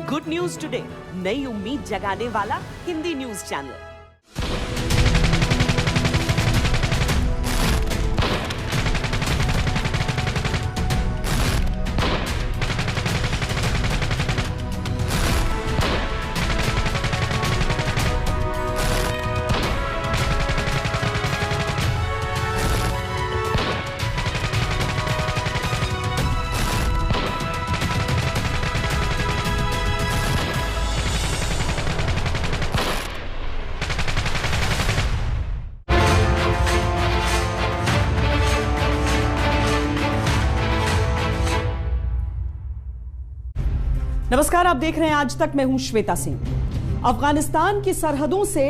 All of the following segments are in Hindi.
गुड न्यूज टुडे, नई उम्मीद जगाने वाला हिंदी न्यूज चैनल। नमस्कार, आप देख रहे हैं आज तक। मैं हूं श्वेता सिंह। अफगानिस्तान की सरहदों से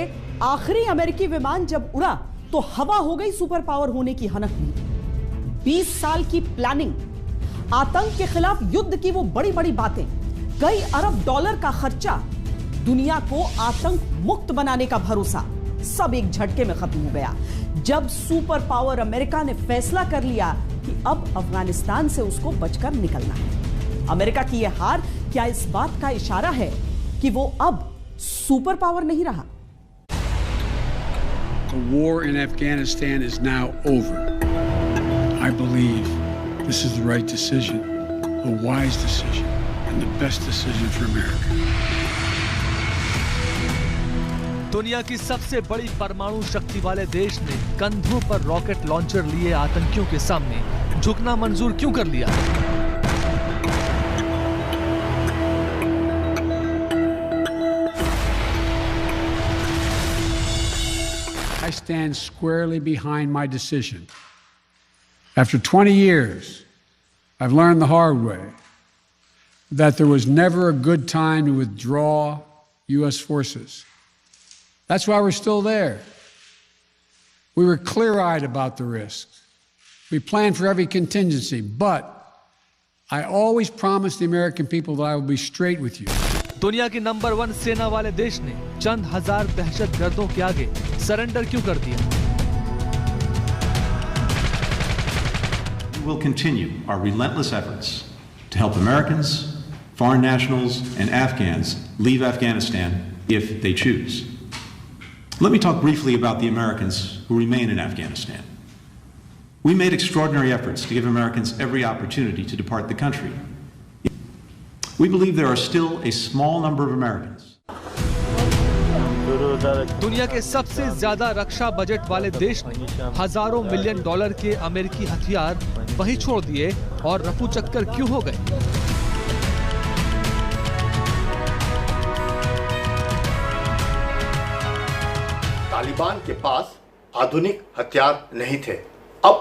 आखिरी अमेरिकी विमान जब उड़ा तो हवा हो गई सुपर पावर होने की हनक में। 20 साल की प्लानिंग, आतंक के खिलाफ युद्ध की वो बड़ी बड़ी बातें, कई अरब डॉलर का खर्चा, दुनिया को आतंक मुक्त बनाने का भरोसा, सब एक झटके में खत्म हो गया जब सुपर पावर अमेरिका ने फैसला कर लिया कि अब अफगानिस्तान से उसको बचकर निकलना है। अमेरिका की यह हार क्या इस बात का इशारा है कि वो अब सुपर पावर नहीं रहा? The war in Afghanistan is now over. I believe this is the right decision, a wise decision, and the best decision for America. दुनिया की सबसे बड़ी परमाणु शक्ति वाले देश ने कंधों पर रॉकेट लॉन्चर लिए आतंकियों के सामने झुकना मंजूर क्यों कर लिया? I stand squarely behind my decision. After 20 years, I've learned the hard way that there was never a good time to withdraw U.S. forces. That's why we're still there. We were clear-eyed about the risks. We planned for every contingency, but I always promised the American people that I will be straight with you. दुनिया की नंबर 1 सेना वाले देश ने चंद हजार दहशतगर्दों के आगे सरेंडर क्यों कर दिया? We will continue our relentless efforts to help Americans, foreign nationals, and Afghans leave Afghanistan if they choose. Let me talk briefly about the Americans who remain in Afghanistan. We made extraordinary efforts to give Americans every opportunity to depart the country. We believe there are still a small number of Americans. दुनिया के सबसे ज्यादा रक्षा बजट वाले देश ने हजारों मिलियन डॉलर के अमेरिकी हथियार वहीं छोड़ दिए और रफू चक्कर क्यों हो गए? तालिबान के पास आधुनिक हथियार नहीं थे। अब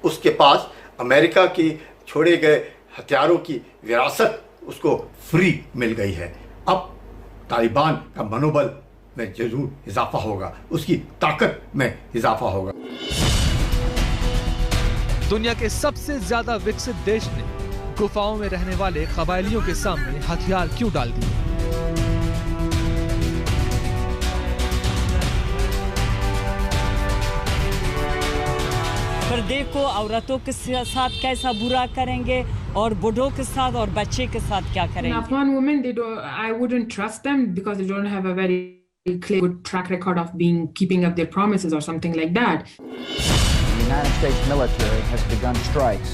उसके पास अमेरिका की छोड़े गए हथियारों की विरासत उसको फ्री मिल गई है। अब तालिबान का मनोबल में जरूर इजाफा होगा, उसकी ताकत में इजाफा होगा। दुनिया के सबसे ज्यादा विकसित देश ने गुफाओं में रहने वाले कबायलियों के सामने हथियार क्यों डाल दिए? पर देखो औरतों के साथ कैसा बुरा करेंगे और बूढ़ों के साथ और बच्चे के साथ क्या करेंगे? Afghan women, I wouldn't trust them because they don't have a very clear good track record of keeping up their promises or something like that. The United States military has begun strikes.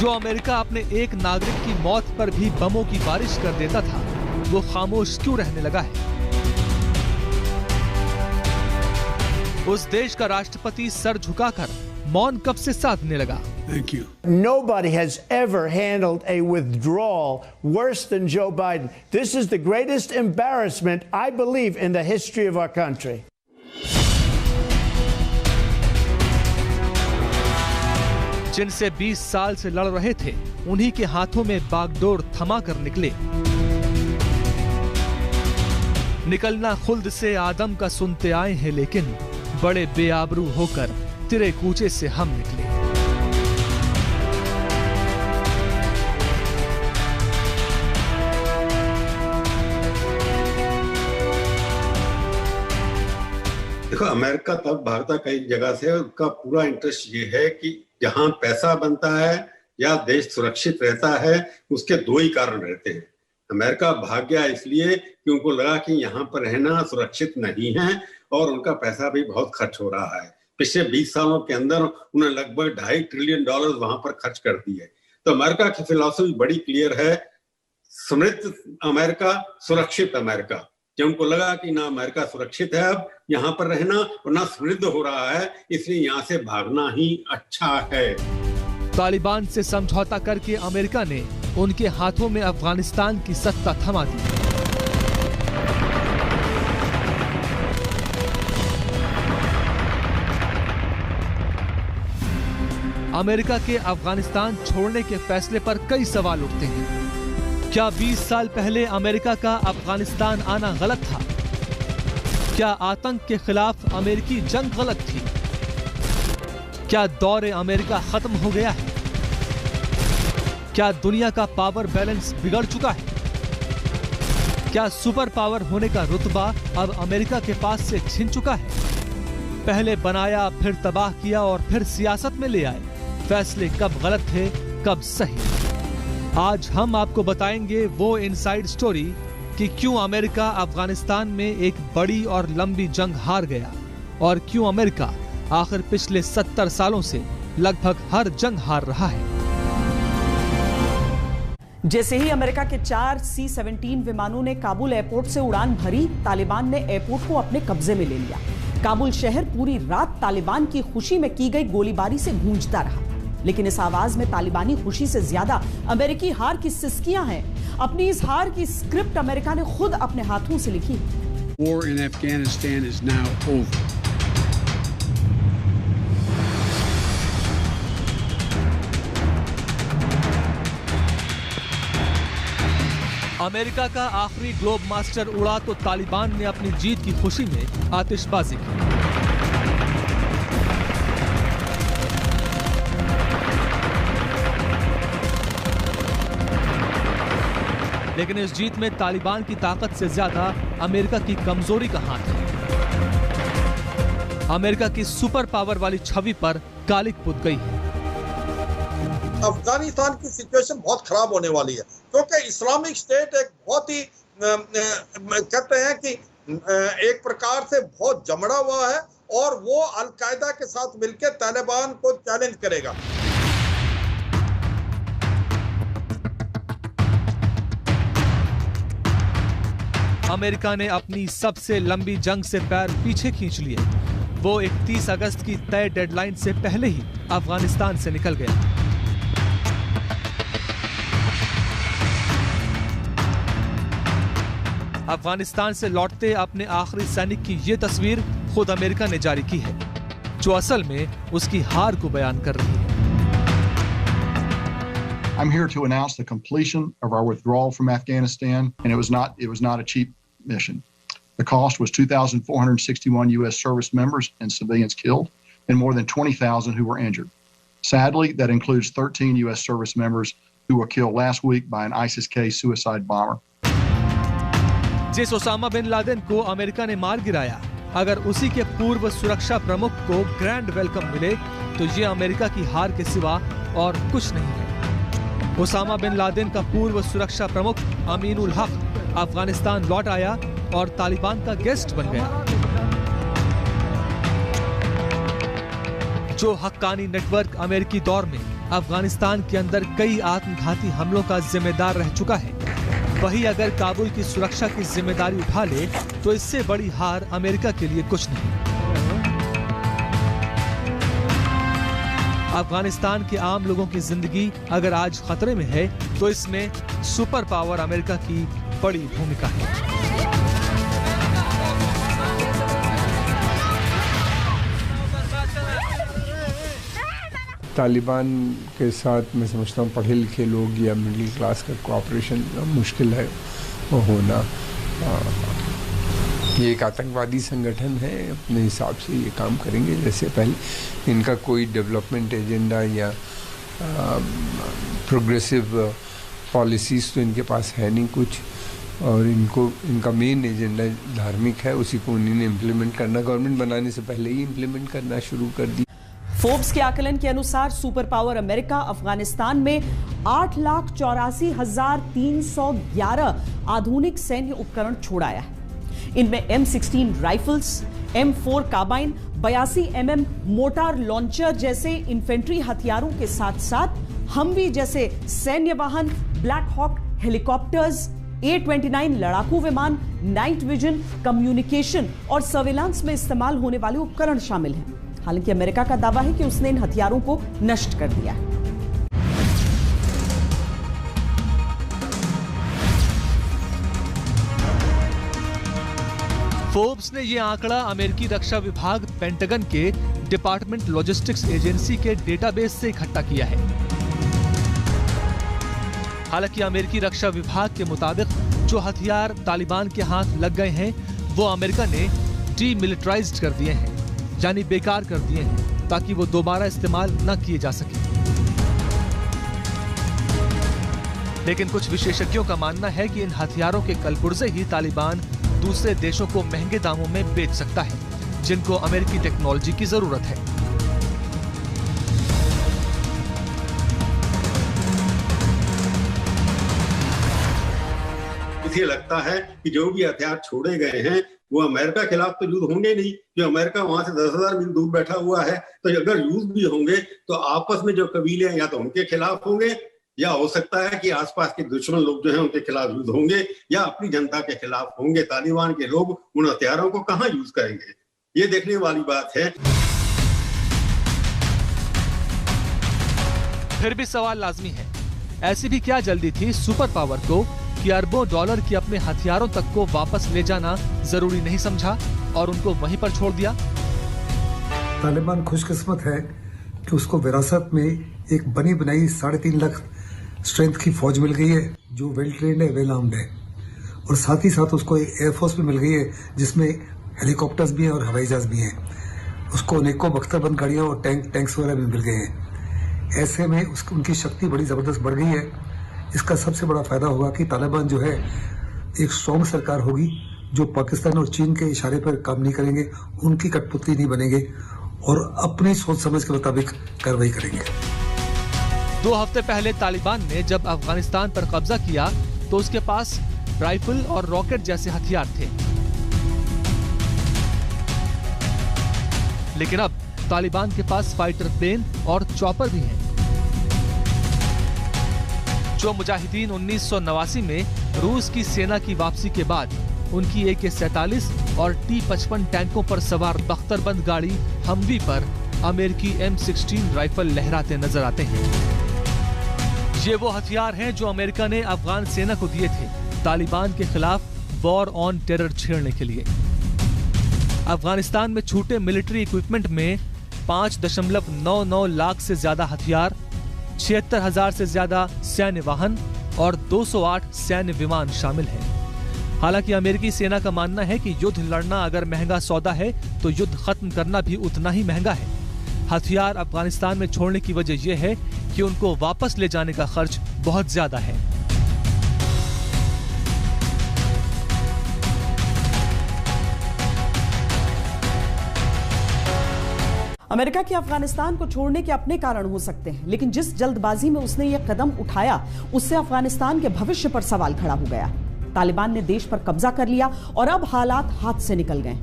जो अमेरिका अपने एक नागरिक की मौत पर भी बमों की बारिश कर देता था, वो खामोश क्यों रहने लगा है? उस देश का राष्ट्रपति सर झुकाकर मौन कब से साधने लगा? Thank you. Nobody has ever handled a withdrawal worse than Joe Biden. This is the greatest embarrassment, I believe, in the history of our country. जिनसे 20 साल से लड़ रहे थे, उन्हीं के हाथों में बागडोर थमा कर निकले। निकलना खुल्द से आदम का सुनते आए हैं, लेकिन बड़े बेआबरू होकर तिरे कूचे से हम निकले। देखो, अमेरिका तब भागता कई जगह से, उनका पूरा इंटरेस्ट ये है कि जहां पैसा बनता है या देश सुरक्षित रहता है, उसके दो ही कारण रहते हैं। अमेरिका भाग गया इसलिए कि उनको लगा कि यहाँ पर रहना सुरक्षित नहीं है और उनका पैसा भी बहुत खर्च हो रहा है। पिछले 20 सालों के अंदर उन्होंने लगभग $2.5 ट्रिलियन वहां पर खर्च कर दिए। तो अमेरिका की फिलॉसफी बड़ी क्लियर है, समृद्ध अमेरिका, सुरक्षित अमेरिका। जब उनको लगा कि ना अमेरिका सुरक्षित है अब यहाँ पर रहना और ना समृद्ध हो रहा है, इसलिए यहाँ से भागना ही अच्छा है। तालिबान से समझौता करके अमेरिका ने उनके हाथों में अफगानिस्तान की सत्ता थमा दी। अमेरिका के अफगानिस्तान छोड़ने के फैसले पर कई सवाल उठते हैं। क्या 20 साल पहले अमेरिका का अफगानिस्तान आना गलत था? क्या आतंक के खिलाफ अमेरिकी जंग गलत थी? क्या दौर अमेरिका खत्म हो गया है? क्या दुनिया का पावर बैलेंस बिगड़ चुका है? क्या सुपर पावर होने का रुतबा अब अमेरिका के पास से छिन चुका है? पहले बनाया, फिर तबाह किया और फिर सियासत में ले आए। फैसले कब गलत थे, कब सही? आज हम आपको बताएंगे वो इनसाइड स्टोरी कि क्यों अमेरिका अफगानिस्तान में एक बड़ी और लंबी जंग हार गया और क्यों अमेरिका आखिर पिछले 70 सालों से लगभग हर जंग हार रहा है। जैसे ही अमेरिका के 4 C-17 विमानों ने काबुल एयरपोर्ट से उड़ान भरी, तालिबान ने एयरपोर्ट को अपने कब्जे में ले लिया। काबुल शहर पूरी रात तालिबान की खुशी में की गई गोलीबारी से गूंजता रहा, लेकिन इस आवाज में तालिबानी खुशी से ज्यादा अमेरिकी हार की सिसकियां हैं। अपनी इस हार की स्क्रिप्ट अमेरिका ने खुद अपने हाथों से लिखी। War in Afghanistan is now over. America का आखिरी ग्लोब मास्टर उड़ा तो तालिबान ने अपनी जीत की खुशी में आतिशबाजी की। लेकिन इस जीत में तालिबान की ताकत से ज्यादा अमेरिका की कमजोरी का हाथ है। अमेरिका की सुपर पावर वाली छवि पर कालिक पुत गई है। अफगानिस्तान की सिचुएशन बहुत खराब होने वाली है, क्योंकि इस्लामिक स्टेट एक बहुत ही कहते हैं कि एक प्रकार से बहुत जमड़ा हुआ है और वो अल-कायदा के साथ मिलकर तालिबान को चैलेंज करेगा। अमेरिका ने अपनी सबसे लंबी जंग से पैर पीछे खींच लिए। वो 31 अगस्त की तय डेडलाइन से पहले ही अफगानिस्तान से निकल गया। अफगानिस्तान से लौटते अपने आखिरी सैनिक की ये तस्वीर खुद अमेरिका ने जारी की है, जो असल में उसकी हार को बयान कर रही है। I'm here to announce the completion of our withdrawal from Afghanistan, and it was not a cheap mission. The cost was 2,461 U.S. service members and civilians killed, and more than 20,000 who were injured. Sadly, that includes 13 U.S. service members who were killed last week by an ISIS-K suicide bomber. जिस ओसामा बिन लादेन को अमेरिका ने मार गिराया, अगर उसी के पूर्व सुरक्षा प्रमुख को ग्रैंड वेलकम मिले तो ये अमेरिका की हार के सिवा और कुछ नहीं है। ओसामा बिन लादेन का पूर्व सुरक्षा प्रमुख अमीनुल हक अफगानिस्तान लौट आया और तालिबान का गेस्ट बन गया। जो हक्कानी नेटवर्क अमेरिकी दौर में अफगानिस्तान के अंदर कई आत्मघाती हमलों का जिम्मेदार रह चुका है, वही अगर काबुल की सुरक्षा की जिम्मेदारी उठा ले तो इससे बड़ी हार अमेरिका के लिए कुछ नहीं। अफगानिस्तान के आम लोगों की जिंदगी अगर आज खतरे में है तो इसमें सुपर पावर अमेरिका की बड़ी भूमिका है। तालिबान के साथ मैं समझता हूँ पढ़े लिखे लोग या मिडिल क्लास का कोऑपरेशन मुश्किल है वो होना। ये एक आतंकवादी संगठन है, अपने हिसाब से ये काम करेंगे जैसे पहले। इनका कोई डेवलपमेंट एजेंडा या प्रोग्रेसिव पॉलिसीज़ तो इनके पास है नहीं कुछ, और इनका मेन एजेंडा धार्मिक है, उसी को उन्होंने इम्प्लीमेंट करना, गवर्नमेंट बनाने से पहले ही इम्प्लीमेंट करना शुरू कर दी। फोर्ब्स के आकलन के अनुसार सुपर पावर अमेरिका अफगानिस्तान में 8,84,311 आधुनिक सैन्य उपकरण छोड़ाया है। इनमें M16 rifles, M4 carbine, 82 mm mortar launcher जैसे इन्फेंट्री हथियारों के साथ साथ हमवी जैसे सैन्य वाहन, ब्लैक हॉक हेलीकॉप्टर्स, A-29 लड़ाकू विमान, नाइट विजन, कम्युनिकेशन और सर्विलांस में इस्तेमाल होने वाले उपकरण शामिल हैं। हालांकि अमेरिका का दावा है कि उसने इन हथियारों को नष्ट कर दिया है। फोर्ब्स ने यह आंकड़ा अमेरिकी रक्षा विभाग पेंटागन के डिपार्टमेंट लॉजिस्टिक्स एजेंसी के डेटाबेस से इकट्ठा किया है। हालांकि अमेरिकी रक्षा विभाग के मुताबिक जो हथियार तालिबान के हाथ लग गए हैं वो अमेरिका ने डीमिलिटराइज्ड कर दिए हैं, यानी बेकार कर दिए हैं, ताकि वो दोबारा इस्तेमाल न किए जा सके। लेकिन कुछ विशेषज्ञों का मानना है कि इन हथियारों के कलपुर्जे ही तालिबान दूसरे देशों को महंगे दामों में बेच सकता है, जिनको अमेरिकी टेक्नोलॉजी की जरूरत है। मुझे लगता है कि जो भी हथियार छोड़े गए हैं वो अमेरिका के खिलाफ तो युद्ध होंगे नहीं, जो अमेरिका वहां से 10,000 मील दूर बैठा हुआ है, तो अगर युद्ध भी होंगे तो आपस में जो कबीले हैं या तो उनके खिलाफ होंगे, या हो सकता है कि आसपास के दुश्मन लोग जो हैं उनके खिलाफ युद्ध होंगे, या अपनी जनता के खिलाफ होंगे। तालिबान के लोग उन हथियारों को कहां यूज करेंगे, ये देखने वाली बात है। फिर भी सवाल लाजमी है, ऐसी भी क्या जल्दी थी सुपर पावर को कि अरबों डॉलर की अपने हथियारों तक को वापस ले जाना जरूरी नहीं समझा और उनको वहीं पर छोड़ दिया। तालिबान खुशकिस्मत है कि उसको विरासत में एक बनी बनाई 3.5 लाख स्ट्रेंथ की फौज मिल गई है, जो वेल ट्रेन्ड है, वेल आर्म्ड है, और साथ ही साथ उसको एक एयरफोर्स भी मिल गई है जिसमें हेलीकॉप्टर्स भी हैं और हवाई जहाज भी हैं। उसको अनेकों बख्तरबंद गाड़ियाँ और टैंक्स वगैरह भी मिल गए हैं। ऐसे में उनकी शक्ति बड़ी ज़बरदस्त बढ़ गई है। इसका सबसे बड़ा फायदा होगा कि तालिबान जो है एक स्ट्रॉन्ग सरकार होगी, जो पाकिस्तान और चीन के इशारे पर काम नहीं करेंगे, उनकी कठपुतली नहीं बनेंगे और अपनी सोच समझ के मुताबिक कार्रवाई करेंगे। 2 हफ्ते पहले तालिबान ने जब अफगानिस्तान पर कब्जा किया तो उसके पास राइफल और रॉकेट जैसे हथियार थे, लेकिन अब तालिबान के पास फाइटर प्लेन और चॉपर भी हैं। जो मुजाहिदीन 1989 में रूस की सेना की वापसी के बाद उनकी AK-47 और T-55 टैंकों पर सवार बख्तरबंद गाड़ी हमवी पर अमेरिकी M16 राइफल लहराते नजर आते हैं। ये वो हथियार हैं जो अमेरिका ने अफगान सेना को दिए थे तालिबान के खिलाफ वॉर ऑन टेरर छेड़ने के लिए। अफगानिस्तान में छूटे मिलिट्री इक्विपमेंट में 5.99 लाख से ज्यादा हथियार, 76,000 से ज्यादा सैन्य वाहन और 208 सैन्य विमान शामिल हैं। हालांकि अमेरिकी सेना का मानना है कि युद्ध लड़ना अगर महंगा सौदा है तो युद्ध खत्म करना भी उतना ही महंगा है। हथियार अफगानिस्तान में छोड़ने की वजह यह है कि उनको वापस ले जाने का खर्च बहुत ज्यादा है। अमेरिका की अफगानिस्तान को छोड़ने के अपने कारण हो सकते हैं, लेकिन जिस जल्दबाजी में उसने यह कदम उठाया उससे अफगानिस्तान के भविष्य पर सवाल खड़ा हो गया। तालिबान ने देश पर कब्जा कर लिया और अब हालात हाथ से निकल गए।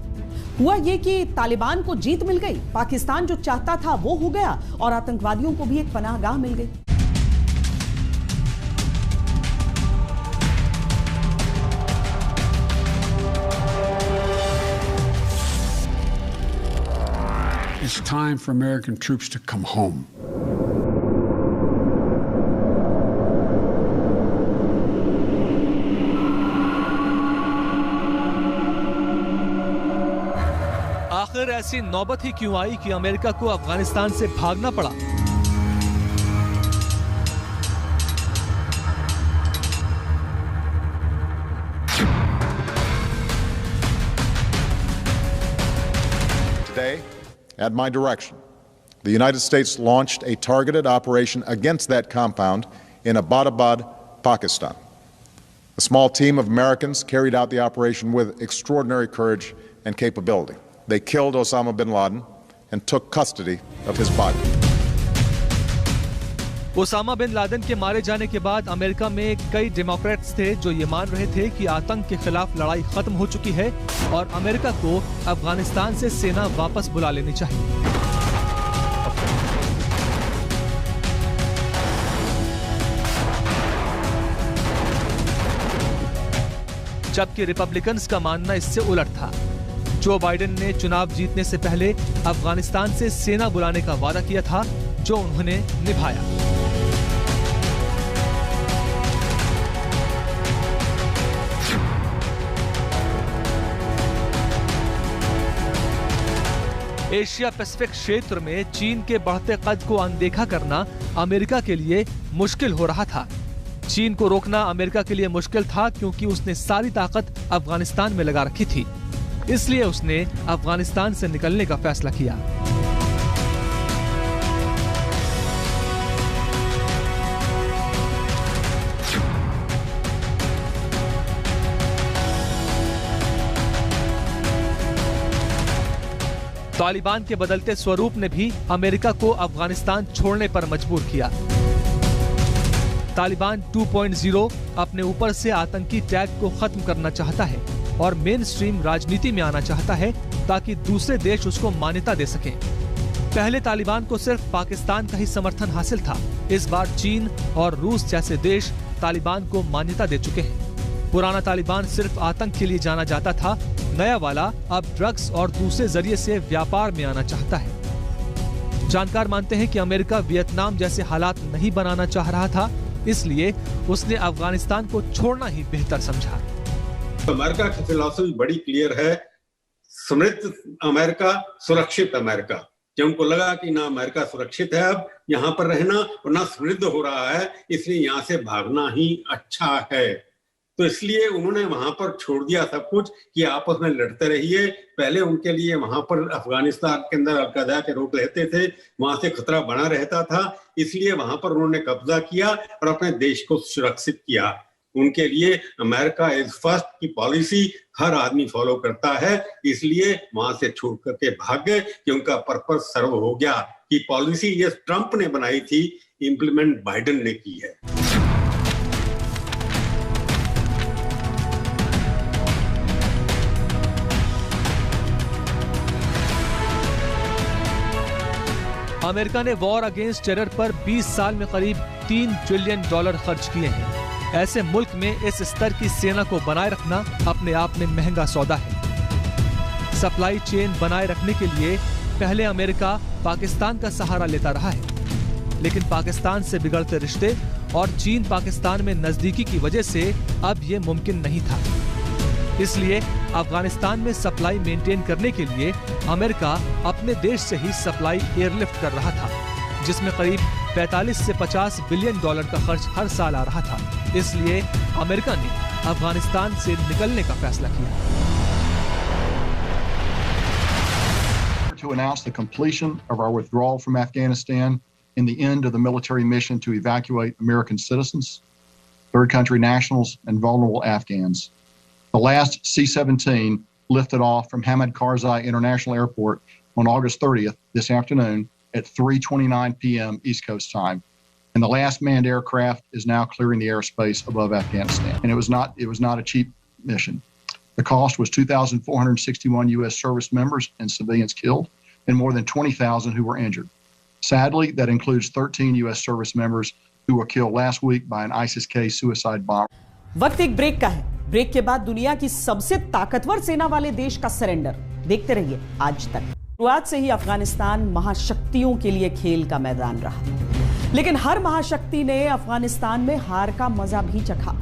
हुआ ये कि तालिबान को जीत मिल गई, पाकिस्तान जो चाहता था वो हो गया और आतंकवादियों को भी एक पनाहगाह मिल गई। It's time for American troops to come home. आखिर ऐसी नौबत ही क्यों आई कि अमेरिका को अफगानिस्तान से भागना पड़ा? Today, at my direction, the United States launched a targeted operation against that compound in Abbottabad, Pakistan. A small team of Americans carried out the operation with extraordinary courage and capability. They killed Osama bin Laden and took custody of his body. Osama bin Laden के मारे जाने के बाद अमेरिका में कई डेमोक्रेट्स थे जो ये मान रहे थे कि आतंक के खिलाफ लड़ाई खत्म हो चुकी है और अमेरिका को अफगानिस्तान से सेना वापस बुला लेनी चाहिए। जबकि रिपब्लिकन्स का मानना इससे उलट था। जो बाइडेन ने चुनाव जीतने से पहले अफगानिस्तान से सेना बुलाने का वादा किया था, जो उन्होंने निभाया। एशिया पैसिफिक क्षेत्र में चीन के बढ़ते कद को अनदेखा करना अमेरिका के लिए मुश्किल हो रहा था। चीन को रोकना अमेरिका के लिए मुश्किल था क्योंकि उसने सारी ताकत अफगानिस्तान में लगा रखी थी। इसलिए उसने अफगानिस्तान से निकलने का फैसला किया। तालिबान के बदलते स्वरूप ने भी अमेरिका को अफगानिस्तान छोड़ने पर मजबूर किया। तालिबान 2.0 अपने ऊपर से आतंकी टैग को खत्म करना चाहता है और मेन स्ट्रीम राजनीति में आना चाहता है ताकि दूसरे देश उसको मान्यता दे सकें। पहले तालिबान को सिर्फ पाकिस्तान का ही समर्थन हासिल था। इस बार चीन और रूस जैसे देश तालिबान को मान्यता दे चुके हैं। पुराना तालिबान सिर्फ आतंक के लिए जाना जाता था, नया वाला अब ड्रग्स और दूसरे जरिए से व्यापार में आना चाहता है। जानकार मानते हैं कि अमेरिका वियतनाम जैसे हालात नहीं बनाना चाह रहा था, इसलिए उसने अफगानिस्तान को छोड़ना ही बेहतर समझा। अमेरिका की फिलॉसफी बड़ी क्लियर है, समृद्ध अमेरिका, सुरक्षित अमेरिका। जब उनको लगा कि ना अमेरिका सुरक्षित है अब यहाँ पर रहना और ना समृद्ध हो रहा है, इसलिए यहाँ से भागना ही अच्छा है। तो इसलिए उन्होंने वहां पर छोड़ दिया सब कुछ कि आपस में लड़ते रहिए। पहले उनके लिए वहां पर अफगानिस्तान के अंदर अलकायदा के रोक रहते थे, वहां से खतरा बना रहता था, इसलिए वहां पर उन्होंने कब्जा किया और अपने देश को सुरक्षित किया। उनके लिए अमेरिका इज फर्स्ट की पॉलिसी हर आदमी फॉलो करता है, इसलिए वहां से छोड़ करके भाग गए कि उनका पर्पस सर्व हो गया। कि पॉलिसी ये ट्रंप ने बनाई थी, इंप्लीमेंट बाइडेन ने की है। अमेरिका ने वॉर अगेंस्ट टेरर पर 20 साल में करीब $3 ट्रिलियन खर्च किए हैं। ऐसे मुल्क में इस स्तर की सेना को बनाए रखना अपने आप में महंगा सौदा है। सप्लाई चेन बनाए रखने के लिए पहले अमेरिका पाकिस्तान का सहारा लेता रहा है, लेकिन पाकिस्तान से बिगड़ते रिश्ते और चीन पाकिस्तान में नजदीकी की वजह से अब ये मुमकिन नहीं था। इसलिए अफगानिस्तान में सप्लाई मेंटेन करने के लिए अमेरिका अपने देश से ही सप्लाई एयरलिफ्ट कर रहा था, जिसमें करीब 45 से $50 बिलियन का खर्च हर साल आ रहा था। इसलिए अमेरिका ने अफगानिस्तान से निकलने का फैसला किया। To announce the completion of our withdrawal from Afghanistan and the end of the military mission to evacuate American citizens, third country nationals, and vulnerable Afghans. The last C-17 lifted off from Hamid Karzai International Airport on August 30th this afternoon at 3:29 p.m. East Coast time. And the last manned aircraft is now clearing the airspace above Afghanistan. And it was not a cheap mission. The cost was 2,461 U.S. service members and civilians killed, and more than 20,000 who were injured. Sadly, that includes 13 U.S. service members who were killed last week by an ISIS-K suicide bomber. वक्त एक ब्रेक का है। ब्रेक के बाद दुनिया की सबसे ताकतवर सेना वाले देश का सरेंडर। देखते रहिए आज तक। शुरुआत से ही अफगानिस्तान महाशक्तियों के लिए खेल का मैदान रहा, लेकिन हर महाशक्ति ने अफगानिस्तान में हार का मजा भी चखा।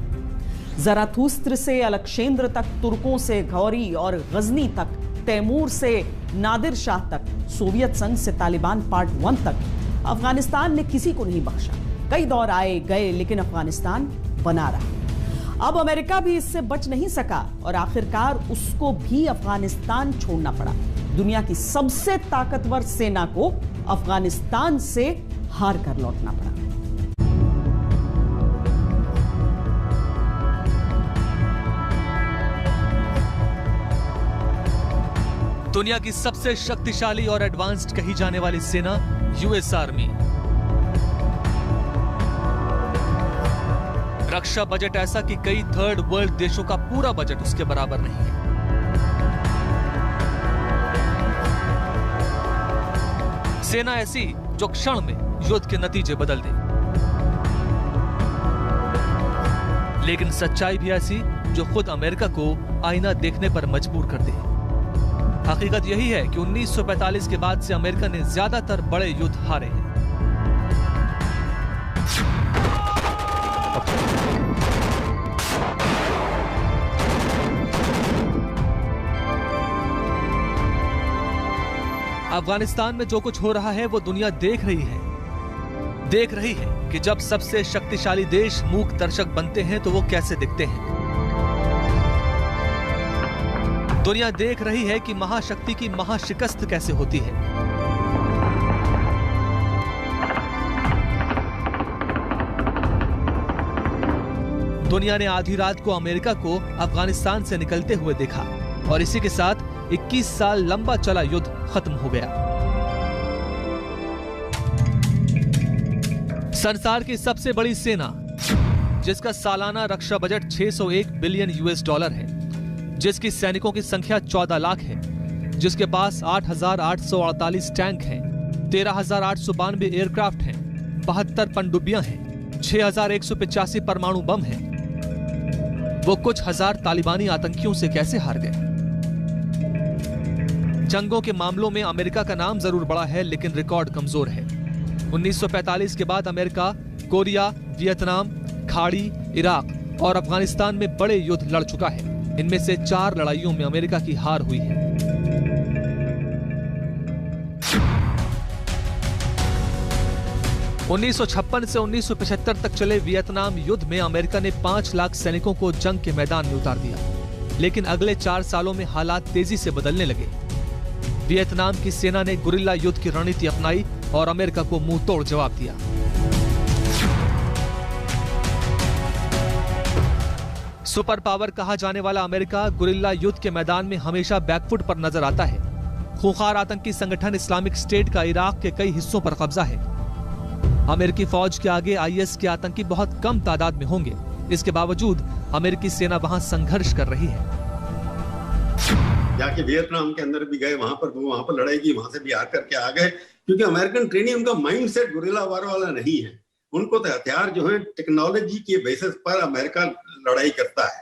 ज़राथुस्त्र से अलकशेंद्र तक, तुर्कों से घौरी और गजनी तक, तैमूर से नादिर शाह तक, सोवियत संघ से तालिबान पार्ट 1 तक, अफगानिस्तान ने किसी को नहीं बख्शा। कई दौर आए गए, लेकिन अफगानिस्तान बना रहा। अब अमेरिका भी इससे बच नहीं सका और आखिरकार उसको भी अफगानिस्तान छोड़ना पड़ा। दुनिया की सबसे ताकतवर सेना को अफगानिस्तान से हार कर लौटना पड़ा। दुनिया की सबसे शक्तिशाली और एडवांस्ड कही जाने वाली सेना यूएस आर्मी। रक्षा बजट ऐसा कि कई थर्ड वर्ल्ड देशों का पूरा बजट उसके बराबर नहीं है। सेना ऐसी जो क्षण में युद्ध के नतीजे बदल दे, लेकिन सच्चाई भी ऐसी जो खुद अमेरिका को आईना देखने पर मजबूर कर दे। हकीकत यही है कि 1945 के बाद से अमेरिका ने ज्यादातर बड़े युद्ध हारे हैं। अफगानिस्तान में जो कुछ हो रहा है वो दुनिया देख रही है कि जब सबसे शक्तिशाली देश मूक दर्शक बनते हैं तो वो कैसे दिखते हैं। दुनिया देख रही है कि महाशक्ति की महाशिकस्त कैसे होती है। दुनिया ने आधी रात को अमेरिका को अफगानिस्तान से निकलते हुए देखा और इसी के साथ 21 साल लंबा चला युद्ध खत्म हो गया। संसार की सबसे बड़ी सेना, जिसका सालाना रक्षा बजट 601 बिलियन US डॉलर है, जिसकी सैनिकों की संख्या 14 लाख है, जिसके पास 8,848 टैंक हैं, 13,892 एयरक्राफ्ट हैं, 72 पनडुब्बियां हैं, 6,185 परमाणु बम हैं, वो कुछ हजार तालिबानी आतंकियों से कैसे हार गए? जंगों के मामलों में अमेरिका का नाम जरूर बड़ा है, लेकिन रिकॉर्ड कमजोर है। 1945 के बाद अमेरिका कोरिया, वियतनाम, खाड़ी, इराक और अफगानिस्तान में बड़े युद्ध लड़ चुका है। इनमें से 4 लड़ाइयों में अमेरिका की हार हुई है। उन्नीस 1956 से 1975 तक चले वियतनाम युद्ध में अमेरिका ने 5 लाख सैनिकों को जंग के मैदान में उतार दिया, लेकिन अगले 4 सालों में हालात तेजी से बदलने लगे। वियतनाम की सेना ने गुरिल्ला युद्ध की रणनीति अपनाई और अमेरिका को मुंह तोड़ जवाब दिया। सुपर पावर कहा जाने वाला अमेरिका गुरिल्ला युद्ध के मैदान में हमेशा बैकफुट पर नजर आता है। खूंखार आतंकी संगठन इस्लामिक स्टेट का इराक के कई हिस्सों पर कब्जा है। अमेरिकी फौज के आगे IS के आतंकी बहुत कम तादाद में होंगे। इसके बावजूद अमेरिकी सेना वहां संघर्ष कर रही है। जाके वियतनाम के अंदर भी गए, वहां पर लड़ाई की, वहां से भी आकर के आ गए, क्योंकि अमेरिकन ट्रेनिंग, उनका माइंडसेट गुरिल्ला वार वाला नहीं है। उनको तो हथियार जो है टेक्नोलॉजी के बेसिस पर अमेरिका लड़ाई करता है,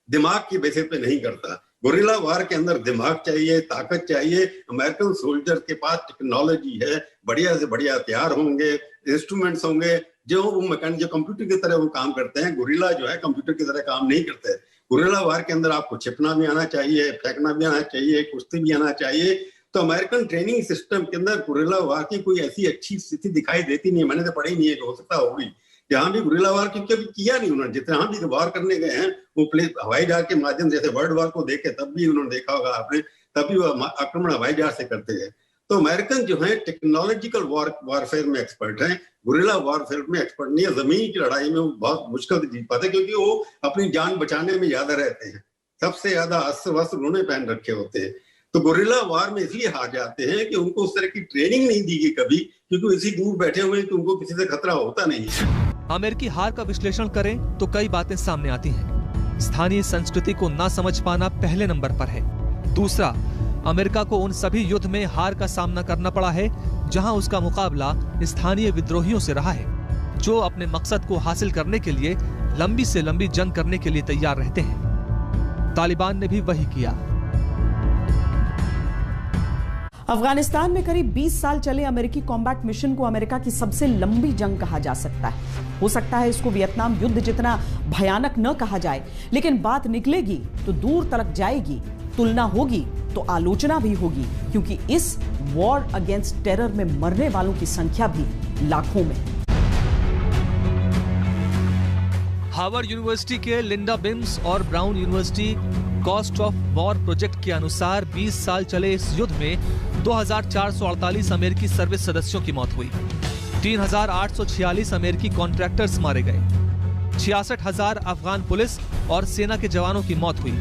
दिमाग की बेसिस पे नहीं करता। गुरिल्ला वार के अंदर दिमाग चाहिए, ताकत चाहिए। अमेरिकन सोल्जर के पास टेक्नोलॉजी है, बढ़िया से बढ़िया हथियार होंगे, इंस्ट्रूमेंट्स होंगे, जो कंप्यूटर की तरह वो काम करते हैं। गुरिल्ला जो है कंप्यूटर की तरह काम नहीं करते। गुरिल्ला वार के अंदर आपको छिपना भी आना चाहिए, फेंकना भी आना चाहिए, कुश्ती भी आना चाहिए। तो अमेरिकन ट्रेनिंग सिस्टम के अंदर गुरिल्ला वार की कोई ऐसी अच्छी स्थिति दिखाई देती नहीं है। मैंने तो पढ़ी नहीं है, हो सकता होगी। जहां भी गुरिल्ला वार क्योंकि अभी किया नहीं उन्होंने, जहां भी वार करने गए हैं वो हवाई जहाज के माध्यम से, जैसे वर्ल्ड वार को देखे तब भी उन्होंने देखा होगा आपने, तब भी वो आक्रमण हवाई जहाज से करते हैं। तो अमेरिकन जो है टेक्नोलॉजिकल वारफेयर में एक्सपर्ट हैं, गुरिल्ला वारफेयर में एक्सपर्ट नहीं है। जमीन की लड़ाई में वो बहुत मुश्किल से जीत पाते, क्योंकि वो अपनी जान बचाने में ज्यादा रहते हैं। सबसे ज्यादा अस्त्र वस्त्र उन्होंने पहन रखे होते हैं। तो गुरिल्ला वार में इसलिए हार जाते हैं कि उनको उस तरह की ट्रेनिंग नहीं दी गई कभी, क्योंकि इसी दूर बैठे हुए हैं कि उनको किसी से खतरा होता नहीं है। अमेरिकी हार का विश्लेषण करें तो कई बातें सामने आती हैं। स्थानीय संस्कृति को ना समझ पाना पहले नंबर पर है। दूसरा, अमेरिका को उन सभी युद्ध में हार का सामना करना पड़ा है जहां उसका मुकाबला स्थानीय विद्रोहियों से रहा है, जो अपने मकसद को हासिल करने के लिए लंबी से लंबी जंग करने के लिए तैयार रहते हैं। तालिबान ने भी वही किया। अफगानिस्तान में करीब 20 साल चले अमेरिकी कॉम्बैट मिशन को अमेरिका की सबसे लंबी जंग कहा जा सकता है। हो सकता है इसको वियतनाम युद्ध जितना भयानक न कहा जाए, लेकिन बात निकलेगी तो दूर तक जाएगी। तुलना होगी तो आलोचना भी होगी, क्योंकि इस वॉर अगेंस्ट टेरर में मरने वालों की संख्या भी लाखों में। हार्वर्ड यूनिवर्सिटी के लिंडा बिम्स और brown university cost of war project के अनुसार 20 साल चले इस युद्ध में 2448 अमेरिकी सर्विस सदस्यों की मौत हुई। 3846 अमेरिकी कॉन्ट्रैक्टर्स मारे गए। 66,000 अफगान पुलिस और सेना के जवानों की मौत हुई।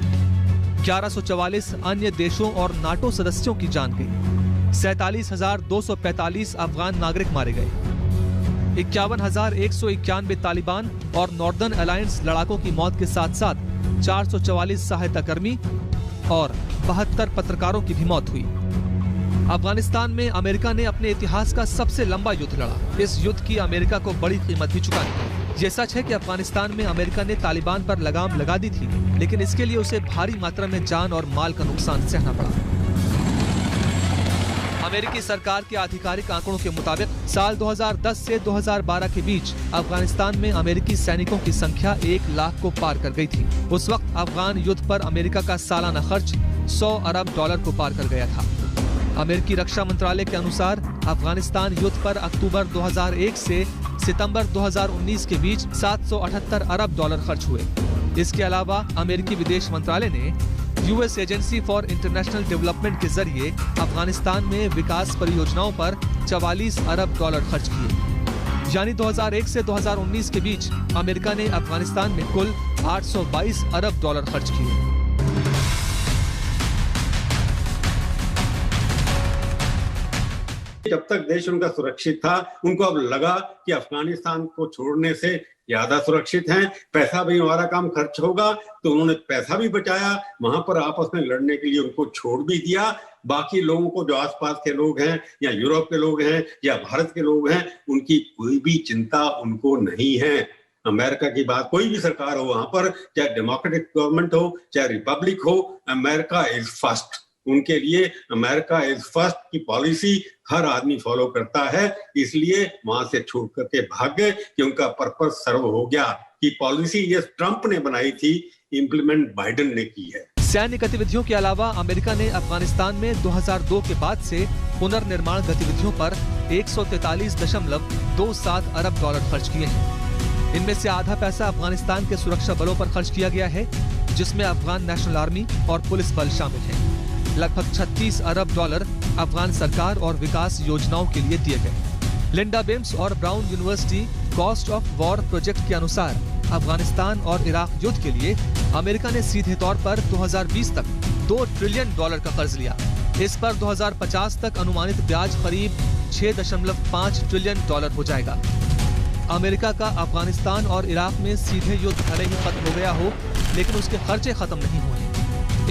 1144 अन्य देशों और नाटो सदस्यों की जान गई। 47,245 अफगान नागरिक मारे गए। 51,191 तालिबान और नॉर्दर्न अलायंस लड़ाकों की मौत के साथ साथ 444 सहायता कर्मी और 72 पत्रकारों की भी मौत हुई। अफगानिस्तान में अमेरिका ने अपने इतिहास का सबसे लंबा युद्ध लड़ा। इस युद्ध की अमेरिका को बड़ी कीमत भी चुकानी पड़ी। ये सच है कि अफगानिस्तान में अमेरिका ने तालिबान पर लगाम लगा दी थी, लेकिन इसके लिए उसे भारी मात्रा में जान और माल का नुकसान सहना पड़ा। अमेरिकी सरकार के आधिकारिक आंकड़ों के मुताबिक साल 2010 से 2012 के बीच अफगानिस्तान में अमेरिकी सैनिकों की संख्या 1 लाख को पार कर गई थी। उस वक्त अफगान युद्ध पर अमेरिका का सालाना खर्च $100 अरब को पार कर गया था। अमेरिकी रक्षा मंत्रालय के अनुसार अफगानिस्तान युद्ध पर अक्टूबर 2001 से सितंबर 2019 के बीच $778 अरब खर्च हुए। इसके अलावा अमेरिकी विदेश मंत्रालय ने US agency for international development के जरिए अफगानिस्तान में विकास परियोजनाओं पर $44 अरब खर्च किए। यानी 2001 से 2019 के बीच अमेरिका ने अफगानिस्तान में कुल $822 अरब खर्च किए। जब तक देश उनका सुरक्षित था, उनको अब लगा कि अफगानिस्तान को छोड़ने से ज्यादा सुरक्षित हैं, पैसा भी हमारा काम खर्च होगा, तो उन्होंने पैसा भी बचाया, वहां पर आपस में लड़ने के लिए उनको छोड़ भी दिया। बाकी लोगों को जो आसपास के लोग हैं या यूरोप के लोग हैं या भारत के लोग हैं, उनकी कोई भी चिंता उनको नहीं है। अमेरिका की बात, कोई भी सरकार हो वहां पर, चाहे डेमोक्रेटिक गवर्नमेंट हो चाहे रिपब्लिक हो, अमेरिका इज फर्स्ट। उनके लिए अमेरिका इज फर्स्ट की पॉलिसी हर आदमी फॉलो करता है, इसलिए वहां से छोड़ करके भाग गए कि उनका पर्पस सर्व हो गया। कि पॉलिसी ये ट्रंप ने बनाई थी, इंप्लीमेंट बाइडेन ने की है। सैन्य गतिविधियों के अलावा अमेरिका ने अफगानिस्तान में 2002 के बाद से पुनर्निर्माण गतिविधियों पर $143.27 अरब खर्च किए हैं। इनमें से आधा पैसा अफगानिस्तान के सुरक्षा बलों पर खर्च किया गया है, जिसमें अफगान नेशनल आर्मी और पुलिस बल शामिल हैं। लगभग $36 अरब अफगान सरकार और विकास योजनाओं के लिए दिए गए। लिंडा बेम्स और brown university cost of war project के अनुसार अफगानिस्तान और इराक युद्ध के लिए अमेरिका ने सीधे तौर पर 2020 तक $2 ट्रिलियन का कर्ज लिया। इस पर 2050 तक अनुमानित ब्याज करीब $6.5 ट्रिलियन हो जाएगा। अमेरिका का अफगानिस्तान और इराक में सीधे युद्ध भले ही खत्म हो गया हो, लेकिन उसके खर्चे खत्म नहीं हुए।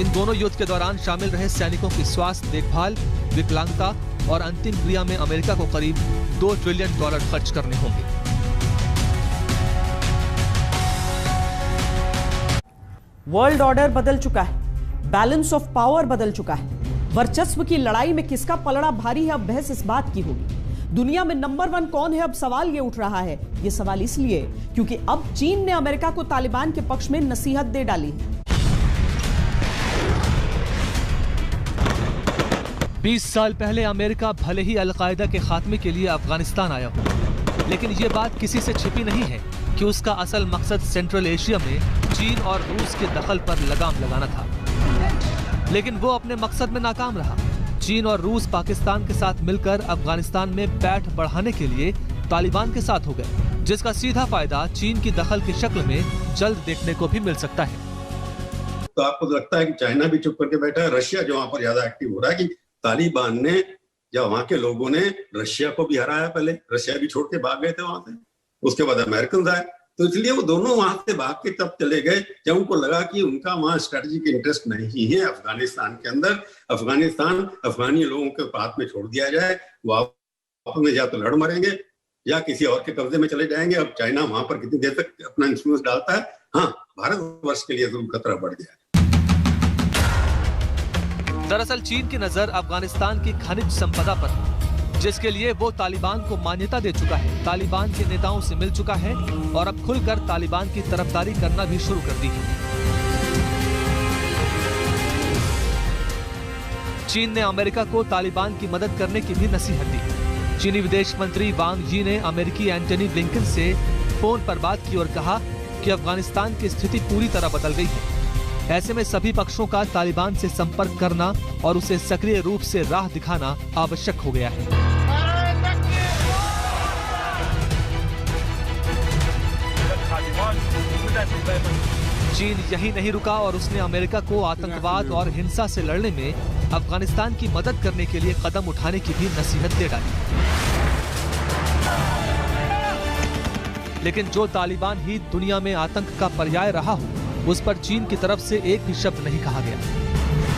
इन दोनों युद्ध के दौरान शामिल रहे सैनिकों की स्वास्थ्य देखभाल, विकलांगता और अंतिम क्रिया में अमेरिका को करीब $2 ट्रिलियन खर्च करने होंगे। वर्ल्ड ऑर्डर बदल चुका है, बैलेंस ऑफ पावर बदल चुका है। वर्चस्व की लड़ाई में किसका पलड़ा भारी है, अब बहस इस बात की होगी। दुनिया में नंबर 1 कौन है, अब सवाल ये उठ रहा है। ये सवाल इसलिए क्योंकि अब चीन ने अमेरिका को तालिबान के पक्ष में नसीहत दे डाली है। 20 साल पहले अमेरिका भले ही अलकायदा के खात्मे के लिए अफगानिस्तान आया हो, लेकिन ये बात किसी से छिपी नहीं है कि उसका असल मकसद सेंट्रल एशिया में चीन और रूस के दखल पर लगाम लगाना था। लेकिन वो अपने मकसद में नाकाम रहा। चीन और रूस पाकिस्तान के साथ मिलकर अफगानिस्तान में पैठ बढ़ाने के लिए तालिबान के साथ हो गए, जिसका सीधा फायदा चीन की दखल की शक्ल में जल्द देखने को भी मिल सकता है। तो आपको लगता है कि चाइना भी चुप करके बैठा है, रशिया जो वहां पर ज्यादा एक्टिव हो रहा है कि तालिबान ने, जब वहां के लोगों ने रशिया को भी हराया, पहले रशिया भी छोड़ के भाग गए थे वहां से, उसके बाद अमेरिकन आए, तो इसलिए वो दोनों वहां से भाग के तब चले गए जब उनको लगा कि उनका वहां स्ट्रेटेजिक इंटरेस्ट नहीं है अफगानिस्तान के अंदर। अफगानिस्तान अफगानी लोगों के हाथ में छोड़ दिया जाए, वो आपस में या तो लड़ मरेंगे या किसी और के कब्जे में चले जाएंगे। अब चाइना वहां पर कितनी देर तक अपना इन्फ्लुएंस डालता है, हाँ, भारतवर्ष के लिए तो खतरा बढ़ गया। दरअसल चीन की नजर अफगानिस्तान की खनिज संपदा पर, जिसके लिए वो तालिबान को मान्यता दे चुका है, तालिबान के नेताओं से मिल चुका है और अब खुलकर तालिबान की तरफदारी करना भी शुरू कर दी है। चीन ने अमेरिका को तालिबान की मदद करने की भी नसीहत दी। चीनी विदेश मंत्री वांग यी ने अमेरिकी एंटनी ब्लिंकन से फोन पर बात की और कहा कि अफगानिस्तान की स्थिति पूरी तरह बदल गई है। ऐसे में सभी पक्षों का तालिबान से संपर्क करना और उसे सक्रिय रूप से राह दिखाना आवश्यक हो गया है। चीन यही नहीं रुका और उसने अमेरिका को आतंकवाद और हिंसा से लड़ने में अफगानिस्तान की मदद करने के लिए कदम उठाने की भी नसीहत दे डाली। लेकिन जो तालिबान ही दुनिया में आतंक का पर्याय रहा हो, उस पर चीन की तरफ से एक भी शब्द नहीं कहा गया।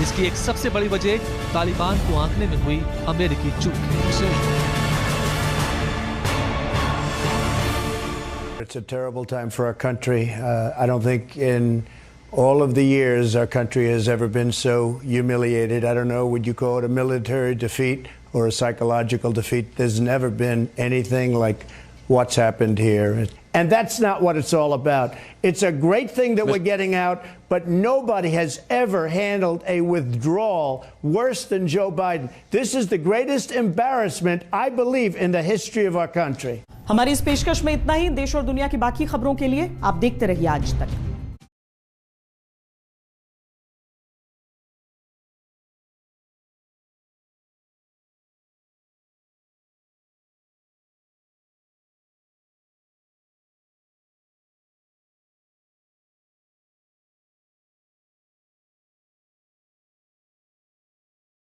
इसकी एक सबसे बड़ी वजह तालिबान को आंकने में हुई अमेरिकी चूक है। It's a terrible time for our country. I don't think in all of the years our country has ever been so humiliated. I don't know, would you call it a military defeat or a psychological defeat? There's never been anything like what's happened here. And that's not what it's all about. It's a great thing that we're getting out, but nobody has ever handled a withdrawal worse than Joe Biden. This is the greatest embarrassment, I believe, in the history of our country. हमारी इस पेशकश में इतना ही। देश और दुनिया की बाकी खबरों के लिए आप देखते रहिए आज तक।